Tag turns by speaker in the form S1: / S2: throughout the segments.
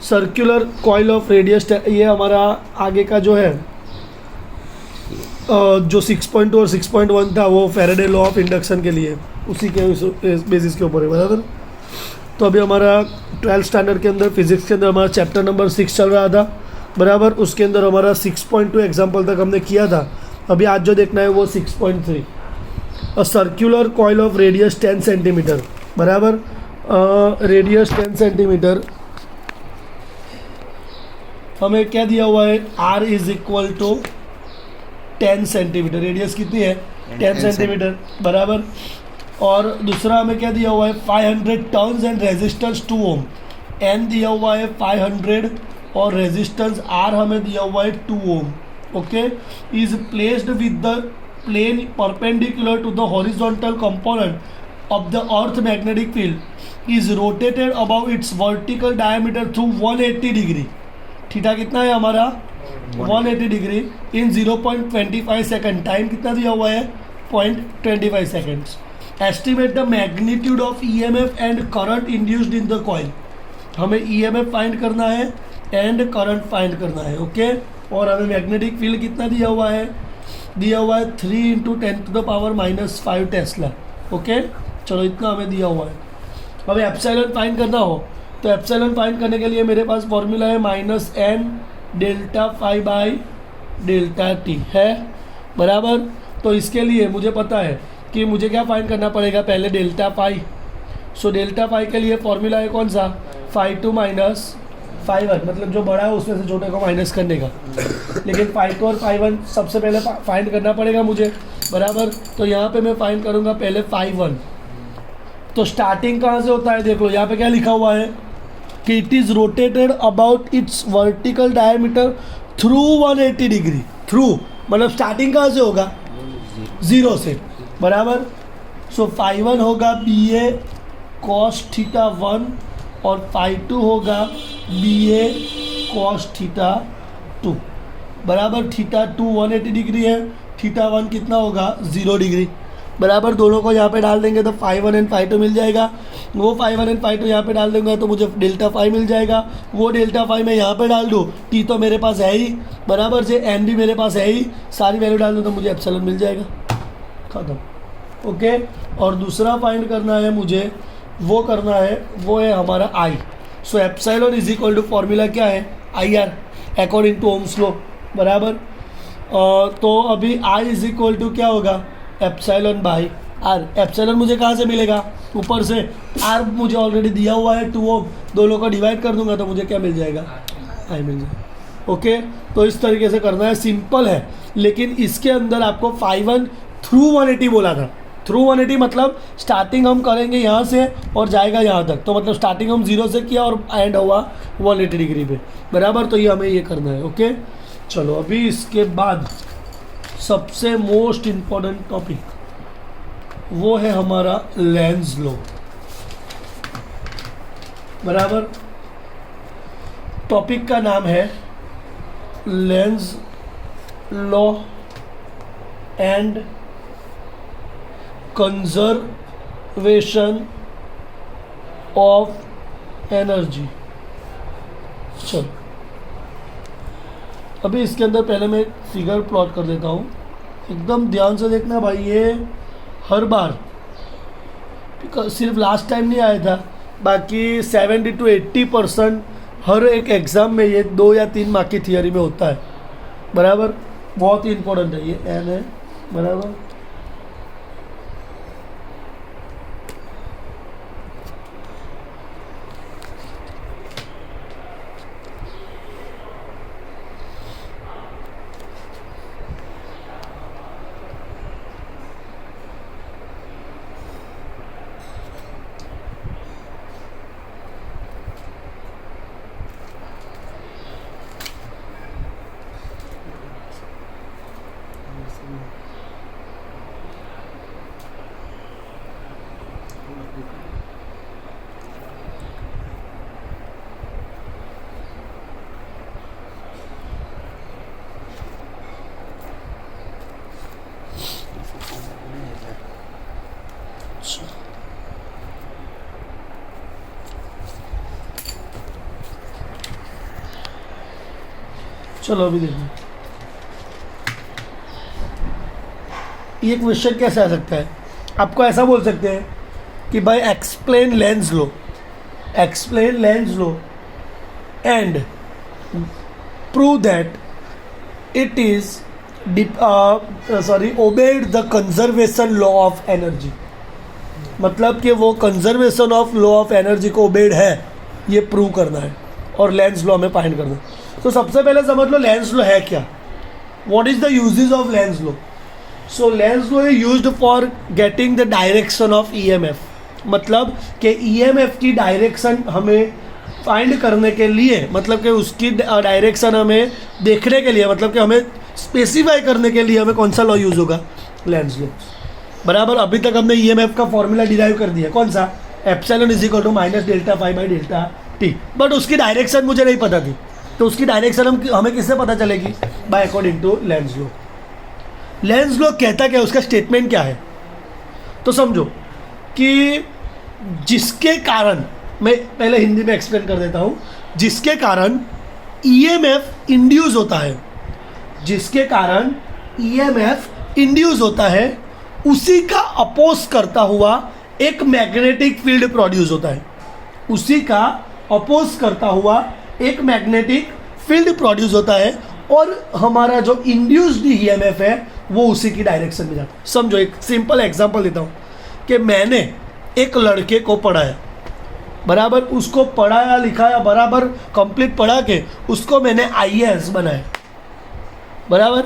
S1: Circular coil of radius, ये हमारा आगे का जो है जो 6.2 और 6.1 था वो फैराडे लॉ ऑफ इंडक्शन के लिए उसी के बेसिस के ऊपर है, बराबर। तो अभी हमारा 12th स्टैंडर्ड के अंदर फिजिक्स के अंदर हमारा चैप्टर नंबर 6 चल रहा था, बराबर। उसके अंदर हमारा 6.2 एग्जाम्पल तक हमने किया था। अभी आज जो देखना है वो 6.3, a circular coil of radius 10 centimetre, बराबर। रेडियस 10 सेंटीमीटर, हमें क्या दिया हुआ है, R is equal to 10 centimetre. Radius कितनी है, 10 सेंटीमीटर, बराबर। और दूसरा हमें क्या दिया हुआ है, 500 turns and resistance 2 ohm. N दिया हुआ है 500 और रेजिस्टेंस R हमें दिया हुआ है 2 ohm. Okay, is placed with the plane perpendicular to the horizontal component of the earth magnetic field, is rotated about its vertical diameter through 180 degree. Theta कितना है हमारा, 180 डिग्री इन 0.25 सेकेंड। टाइम कितना दिया हुआ है, 0.25 seconds. Estimate the magnitude of EMF and current induced in the coil. हमें EMF find करना है एंड करंट फाइंड करना है, ओके। और हमें मैग्नेटिक फील्ड कितना दिया हुआ है, 3 × 10⁻⁻5 टेस्ला, ओके। चलो इतना हमें दिया हुआ है। हमें एप्सिलॉन फाइंड करना हो तो एप्सिलॉन फाइंड करने के लिए मेरे पास फॉर्मूला है -n ΔΦ/ΔT है, बराबर। तो इसके लिए मुझे पता है कि मुझे क्या फाइंड करना पड़ेगा, पहले delta phi. So delta phi के लिए फॉर्मूला है कौन सा, φ2 - φ1, मतलब जो बड़ा है उसमें से छोटे को माइनस करने का। लेकिन φ2 और φ1 सबसे पहले फाइंड करना पड़ेगा मुझे, बराबर। तो यहाँ पे मैं फाइंड करूँगा पहले φ1। तो स्टार्टिंग कहाँ से होता है, देख लो यहाँ पे क्या लिखा हुआ है कि it is rotated about its vertical diameter through 180 degree. Through मतलब स्टार्टिंग कहाँ से होगा, 0 से, बराबर। सो φ1 होगा BA cos θ1 और φ2 होगा BA cos θ2, बराबर। θ2 180 डिग्री है, θ1 कितना होगा, 0 डिग्री, बराबर। दोनों को यहाँ पे डाल देंगे तो φ1 एंड φ2 मिल जाएगा। वो φ1 एंड φ2 यहाँ पे डाल दूंगा तो मुझे डेल्टा फाई मिल जाएगा। वो डेल्टा फाई मैं यहाँ पे डाल दूँ, T तो मेरे पास है ही, बराबर से N भी मेरे पास है ही, सारी वैल्यू डाल दूँ तो मुझे एप्सिलॉन मिल जाएगा, खत्म, ओके। और दूसरा फाइंड करना है मुझे, वो करना है, वो है हमारा I। So epsilon is equal to formula क्या है, IR according to Ohm's law, बराबर। तो अभी I इज इक्वल टू क्या होगा, εr। एप्सिलॉन मुझे कहाँ से मिलेगा, ऊपर से। R मुझे ऑलरेडी दिया हुआ है 2 ओम, दोनों को डिवाइड कर दूंगा तो मुझे क्या मिल जाएगा, I मिल जाएगा, ओके। तो इस तरीके से करना है, सिंपल है। लेकिन इसके अंदर आपको φ1 थ्रू 180 बोला था। थ्रू 180 मतलब स्टार्टिंग हम करेंगे यहाँ से और जाएगा यहाँ तक, तो मतलब स्टार्टिंग हम 0 से किया और एंड हुआ 180 डिग्री पे, बराबर। तो ये हमें ये करना है, ओके। चलो अभी इसके बाद सबसे मोस्ट इम्पॉर्टेंट टॉपिक वो है हमारा लेंज लॉ, बराबर। टॉपिक का नाम है Lenz law and conservation of energy. चलो अभी इसके अंदर पहले मैं फिगर प्लॉट कर देता हूँ, एकदम ध्यान से देखना भाई। ये हर बार, सिर्फ लास्ट टाइम नहीं आया था, बाकी 70 to 80% हर एक एग्ज़ाम में ये 2 या 3 मार्क की थियरी में होता है, बराबर। बहुत ही इंपॉर्टेंट है ये, एन है, बराबर। चलो अभी देखो ये क्वेश्चन कैसे आ सकता है। आपको ऐसा बोल सकते हैं कि भाई explain Lenz law, explain Lenz law and prove that it is obeyed the conservation law of energy. मतलब कि वो conservation of law of energy को ओबेड है, ये प्रूव करना है और लेंस लॉ में फाइंड करना है। तो सबसे पहले समझ लो लेंस लॉ है क्या, what is the uses of Lenz law. So Lenz law is used for getting the direction of EMF. मतलब कि ईएमएफ की डायरेक्शन हमें फाइंड करने के लिए, मतलब कि उसकी डायरेक्शन हमें देखने के लिए, मतलब कि हमें स्पेसिफाई करने के लिए हमें कौन सा लॉ यूज़ होगा, लेंस लॉ। बराबर। अभी तक हमने ईएमएफ का फॉर्मूला डिराइव कर दिया, कौन सा, epsilon is equal to minus delta phi by delta t. But उसकी डायरेक्शन मुझे नहीं पता थी, तो उसकी डायरेक्शन हमें किससे पता चलेगी, by according to Lenz law. Lenz law कहता क्या है, उसका स्टेटमेंट क्या है। तो समझो कि जिसके कारण, मैं पहले हिंदी में एक्सप्लेन कर देता हूँ, जिसके कारण ईएमएफ इंड्यूस होता है, जिसके कारण ईएमएफ इंड्यूस होता है, उसी का अपोज करता हुआ एक मैग्नेटिक फील्ड प्रोड्यूस होता है, उसी का अपोज करता हुआ एक मैग्नेटिक फील्ड प्रोड्यूस होता है, और हमारा जो इंड्यूस्ड ईएमएफ है वो उसी की डायरेक्शन में जाता है। समझो एक सिंपल एग्जांपल देता हूँ कि मैंने एक लड़के को पढ़ाया, बराबर, उसको पढ़ाया लिखाया, बराबर कंप्लीट पढ़ा के उसको मैंने आईएएस बनाया, बराबर।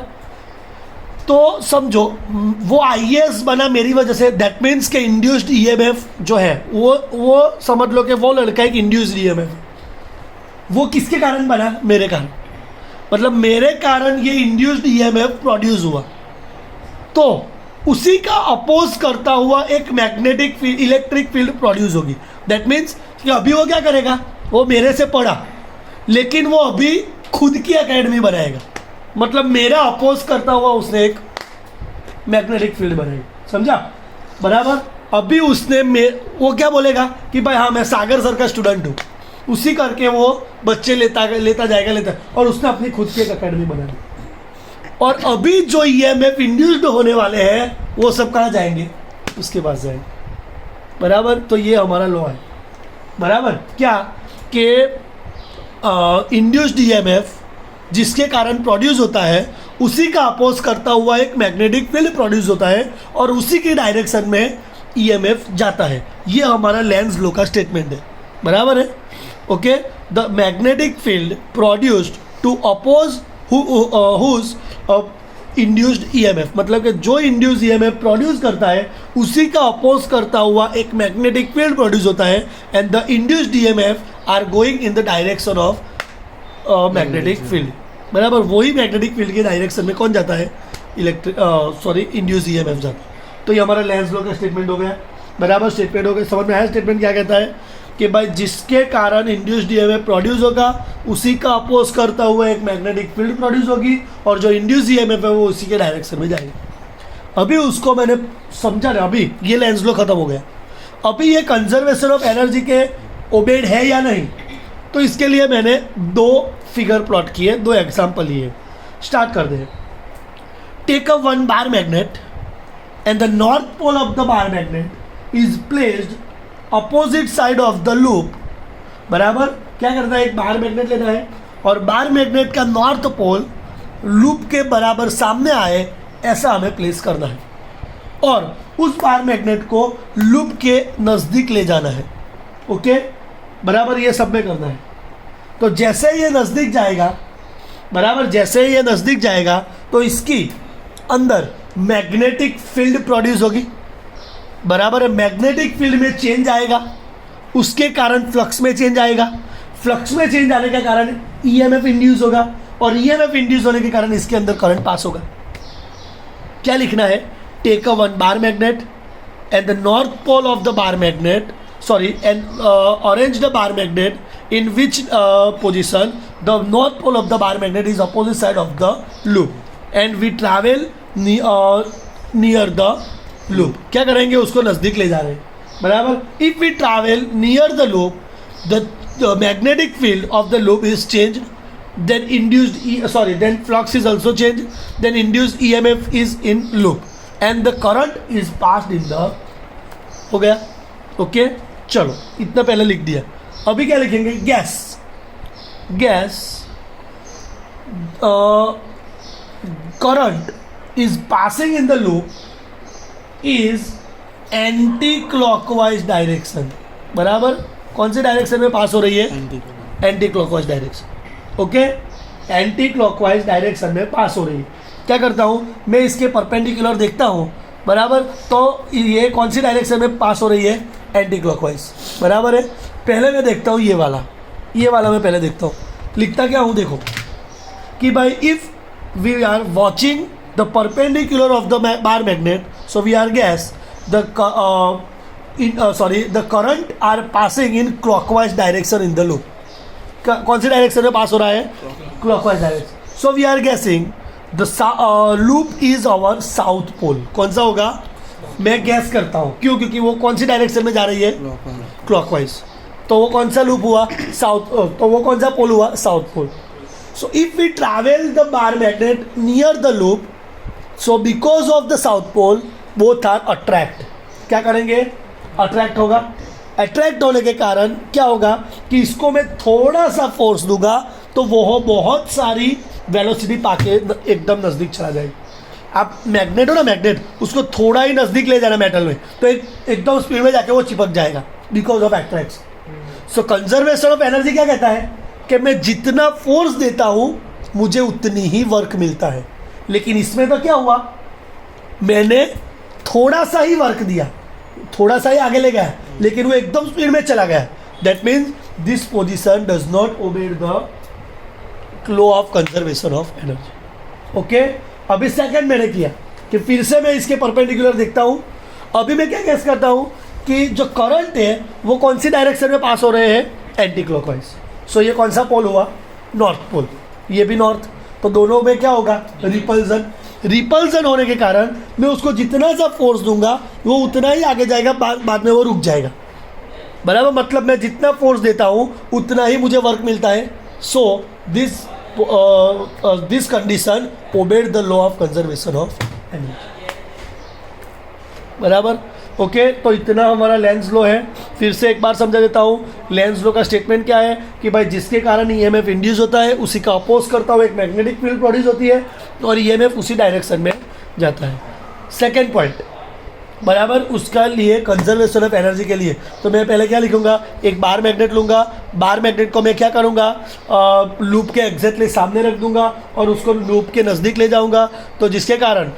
S1: तो समझो वो आईएएस बना मेरी वजह से, दैट मीन्स के इंड्यूस्ड ईएमएफ जो है वो समझ लो कि वो लड़का एक इंड्यूस्ड ईएमएफ, वो किसके कारण बना, मेरे कारण। मतलब मेरे कारण ये इंड्यूस्ड ईएमएफ प्रोड्यूस हुआ, तो उसी का अपोज करता हुआ एक magnetic field, electric field produce होगी। दैट मीन्स कि अभी वो क्या करेगा, वो मेरे से पढ़ा, लेकिन वो अभी खुद की एकेडमी बनाएगा। मतलब मेरा अपोज करता हुआ उसने एक मैग्नेटिक फील्ड बनाई, समझा, बराबर। अभी उसने वो क्या बोलेगा कि भाई हाँ मैं सागर सर का स्टूडेंट हूँ, उसी करके वो बच्चे लेता जाएगा, और उसने अपनी खुद की एक एकेडमी बना ली। और अभी जो ईएमएफ इंड्यूस्ड होने वाले हैं वो सब कहाँ जाएंगे, उसके पास जाएंगे, बराबर। तो ये हमारा लॉ है, बराबर। क्या कि इंड्यूस्ड ईएमएफ जिसके कारण प्रोड्यूस होता है, उसी का अपोज करता हुआ एक मैग्नेटिक फील्ड प्रोड्यूस होता है, और उसी की डायरेक्शन में ईएमएफ जाता है। ये हमारा लेंस लॉ का स्टेटमेंट है, बराबर है। Okay, the magnetic field produced to oppose whose induced EMF, मतलब कि जो इंड्यूस ईएमएफ प्रोड्यूस करता है उसी का अपोज करता हुआ एक मैग्नेटिक फील्ड प्रोड्यूस होता है, and the induced EMF are going in the direction of magnetic field, बराबर। वही मैग्नेटिक फील्ड के डायरेक्शन में कौन जाता है, इंड्यूस ईएमएफ जाता है। तो ये हमारा लेंस लॉ का स्टेटमेंट हो गया, बराबर। स्टेटमेंट हो गया, समझ में आया। स्टेटमेंट क्या कहता है कि भाई जिसके कारण इंड्यूस्ड ईएमएफ प्रोड्यूस होगा, उसी का अपोज करता हुआ एक मैग्नेटिक फील्ड प्रोड्यूस होगी, और जो इंड्यूस ईएमएफ है वो उसी के डायरेक्शन में जाएगी। अभी उसको मैंने समझा ना, अभी ये लेंस लॉ खत्म हो गया। अभी ये कंजर्वेशन ऑफ एनर्जी के ओबेड है या नहीं, तो इसके लिए मैंने दो फिगर प्लॉट किए, दो एग्जाम्पल लिए। स्टार्ट कर दे। Take a one bar magnet and the north pole of the bar magnet is placed opposite side of the loop, बराबर। क्या करना है, एक बार मैग्नेट लेना है और बार मैग्नेट का नॉर्थ पोल लूप के बराबर सामने आए, ऐसा हमें प्लेस करना है, और उस बार मैग्नेट को लूप के नज़दीक ले जाना है। ओके, बराबर, ये सब में करना है। तो जैसे ये नज़दीक जाएगा, बराबर, जैसे ये नज़दीक जाएगा तो इसकी अंदर मैग्नेटिक फील्ड प्रोड्यूस होगी, बराबर है। मैग्नेटिक फील्ड में चेंज आएगा, उसके कारण फ्लक्स में चेंज आएगा, फ्लक्स में चेंज आने के कारण ईएमएफ इंड्यूस होगा, और ईएमएफ इंड्यूस होने के कारण इसके अंदर करंट पास होगा। क्या लिखना है, take a one bar magnet and the north pole of the bar magnet, and arrange the bar magnet in which position the north pole of the bar magnet is opposite side of the loop, and we travel near the loop. क्या करेंगे, उसको नज़दीक ले जा रहे हैं, बराबर। If we travel near the loop, the magnetic field of the loop is changed, then then flux is also changed, then induced EMF is in loop and the current is passed in the, हो गया okay चलो इतना पहले लिख दिया. अभी क्या लिखेंगे? Gas current is passing in the loop is anti clockwise direction. बराबर कौन से डायरेक्शन में पास हो रही है? Anti clockwise direction. Okay anti clockwise direction में पास हो रही है. क्या करता हूँ मैं इसके परपेंडिकुलर देखता हूँ. बराबर तो ये कौन सी डायरेक्शन में पास हो रही है? Anti clockwise. बराबर है. पहले मैं देखता हूँ ये वाला मैं पहले देखता हूँ. लिखता क्या हूँ देखो कि भाई if we are watching the perpendicular of the bar magnet so we are guess the current are passing in clockwise direction in the loop. कौन सी डायरेक्शन में पास हो रहा है? Clockwise direction. So we are guessing the loop is our south pole. कौन सा होगा? मैं gas करता हूँ. क्यों? क्योंकि वो कौन सी डायरेक्शन में जा रही है? क्लॉकवाइज. तो वो कौन सा लूप हुआ? साउथ. तो वो कौन सा पोल हुआ? South pole. So if we travel the bar magnet near the loop so because of the south pole both are attract. क्या करेंगे? अट्रैक्ट होगा. अट्रैक्ट होने के कारण क्या होगा कि इसको मैं थोड़ा सा फोर्स दूंगा तो वो बहुत सारी वेलोसिटी पाके एकदम नज़दीक चला जाएगी. आप मैग्नेट हो ना, मैग्नेट उसको थोड़ा ही नज़दीक ले जाना मेटल में तो एकदम स्पीड में जाके वो चिपक जाएगा because of attraction. So conservation of energy क्या कहता है कि मैं जितना फोर्स देता हूँ मुझे उतनी ही वर्क मिलता है. लेकिन इसमें तो क्या हुआ, मैंने थोड़ा सा ही वर्क दिया, थोड़ा सा ही आगे ले गया लेकिन वो एकदम स्पीड में चला गया. That means this position does not obey the law of conservation of energy. Okay अभी सेकंड मैंने किया कि फिर से मैं इसके परपेंडिकुलर देखता हूँ. अभी मैं क्या गेस करता हूँ कि जो करंट है वो कौन सी डायरेक्शन में पास हो रहे हैं? Anti clockwise. सो ये कौन सा पोल हुआ? North pole. ये भी नॉर्थ. तो दोनों में क्या होगा? रिपल्जन होने के कारण मैं उसको जितना सा फोर्स दूंगा वो उतना ही आगे जाएगा, बाद में वो रुक जाएगा. बराबर. मतलब मैं जितना फोर्स देता हूँ उतना ही मुझे वर्क मिलता है. So this condition obeyed the law of conservation of energy. बराबर. ओके तो इतना हमारा लेंज लो है. फिर से एक बार समझा देता हूँ. लेंज लो का स्टेटमेंट क्या है कि भाई जिसके कारण ईएमएफ इंड्यूस होता है उसी का अपोज करता हुआ एक मैग्नेटिक फील्ड प्रोड्यूस होती है और ईएमएफ उसी डायरेक्शन में जाता है. सेकेंड पॉइंट बराबर उसका लिए कंजर्वेशन ऑफ एनर्जी के लिए तो मैं पहले क्या लिखूंगा? एक बार मैग्नेट लूँगा. बार मैग्नेट को मैं क्या करूँगा? लूप के एग्जैक्टली सामने रख दूंगा और उसको लूप के नज़दीक ले जाऊंगा. तो जिसके कारण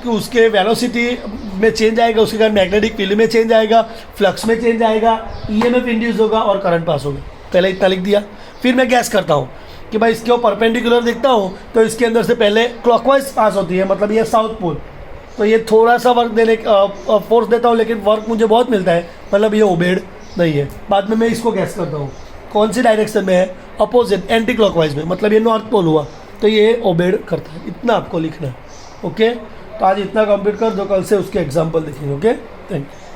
S1: उसके वेलोसिटी में चेंज आएगा, उसके कारण मैग्नेटिक फील्ड में चेंज आएगा, फ्लक्स में चेंज आएगा, ईएमएफ इंड्यूस होगा और करंट पास होगा. पहले इतना लिख दिया. फिर मैं गैस करता हूँ कि भाई इसके परपेंडिकुलर देखता हूँ तो इसके अंदर से पहले क्लॉकवाइज पास होती है, मतलब ये साउथ पोल. तो ये थोड़ा सा वर्क देने फोर्स देता हूँ लेकिन वर्क मुझे बहुत मिलता है, मतलब ये ओबेड नहीं है. बाद में मैं इसको गैस करता हूँ कौन सी डायरेक्शन में है? अपोजिट एंटी क्लॉकवाइज में, मतलब ये नॉर्थ पोल हुआ तो ये ओबेड करता है. इतना आपको लिखना है. ओके तो आज इतना कंप्लीट कर दो, कल से उसके एग्जाम्पल देखेंगे. Okay thank you.